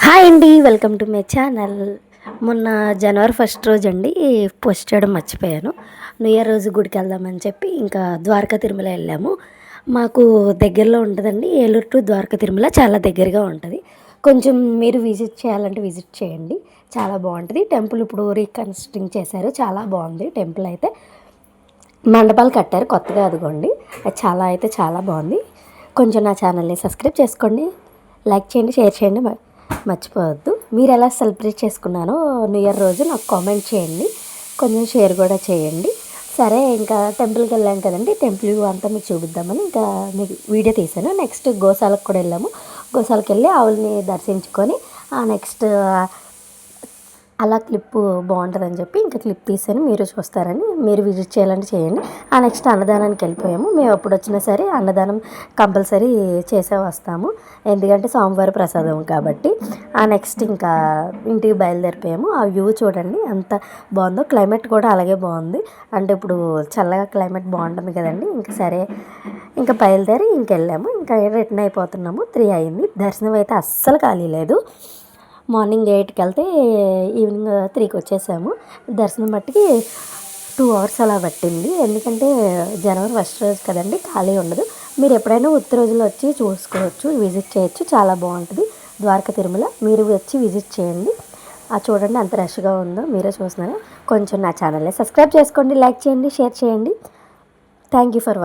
Hi అండి, welcome to my channel. మొన్న జనవరి 1 రోజు అండి పోస్ట్ చేయడం మర్చిపోయాను. న్యూ ఇయర్ రోజు గుడికి వెళ్దామని చెప్పి ఇంకా ద్వారకా తిరుమల వెళ్ళాము. మాకు దగ్గరలో ఉంటుందండి, ఏలూరు టు ద్వారకా తిరుమల చాలా దగ్గరగా ఉంటుంది. కొంచెం మీరు విజిట్ చేయాలంటే విజిట్ చేయండి, చాలా బాగుంటుంది. టెంపుల్ ఇప్పుడు రీకన్స్ట్రక్టింగ్ చేశారు, చాలా బాగుంది. టెంపుల్ అయితే మండపాలు కట్టారు కొత్తగా, అదిగోండి. అది చాలా బాగుంది. కొంచెం నా ఛానల్ని సబ్స్క్రైబ్ చేసుకోండి, లైక్ చేయండి, షేర్ చేయండి, మర్చిపోవద్దు. మీరు ఎలా సెలబ్రేట్ చేసుకున్నానో న్యూ ఇయర్ రోజు నాకు కామెంట్ చేయండి, కొంచెం షేర్ కూడా చేయండి. సరే, ఇంకా టెంపుల్కి వెళ్ళాం కదండి, టెంపుల్ వ్యూ అంతా మీకు చూపిద్దామని ఇంకా మీకు వీడియో తీశాను. నెక్స్ట్ గోశాలకు కూడా వెళ్ళాము. గోశాలకు వెళ్ళి ఆవుల్ని దర్శించుకొని నెక్స్ట్ అలా క్లిప్ బాగుంటుందని చెప్పి ఇంకా క్లిప్ తీసాను, మీరు చూస్తారని. మీరు విజిట్ చేయాలంటే చేయండి. నెక్స్ట్ అన్నదానానికి వెళ్ళిపోయాము. మేము ఎప్పుడు వచ్చినా సరే అన్నదానం కంపల్సరీ చేసే వస్తాము, ఎందుకంటే సోమవారం ప్రసాదం కాబట్టి. నెక్స్ట్ ఇంకా ఇంటికి బయలుదేరిపోయాము. ఆ వ్యూ చూడండి ఎంత బాగుందో. క్లైమేట్ కూడా అలాగే బాగుంది, అంటే ఇప్పుడు చల్లగా క్లైమేట్ బాగుంటుంది కదండి. ఇంకా సరే, ఇంకా బయలుదేరి ఇంకెళ్ళాము. ఇంకా రిటర్న్ అయిపోతున్నాము. 3 అయింది. దర్శనం అయితే అస్సలు ఖాళీ లేదు. మార్నింగ్ 8కి వెళ్తే ఈవినింగ్ 3కి వచ్చేసాము. దర్శనం బట్టికి 2 అవర్స్ అలా పట్టింది, ఎందుకంటే జనవరి 1 రోజు కదండి, ఖాళీ ఉండదు. మీరు ఎప్పుడైనా ఉత్తి రోజుల్లో వచ్చి చూసుకోవచ్చు, విజిట్ చేయొచ్చు, చాలా బాగుంటుంది ద్వారకా తిరుమల. మీరు వచ్చి విజిట్ చేయండి. చూడండి ఎంత రష్గా ఉందో, మీరే చూస్తున్నారా. కొంచెం నా ఛానల్ని సబ్స్క్రైబ్ చేసుకోండి, లైక్ చేయండి, షేర్ చేయండి. Thank you for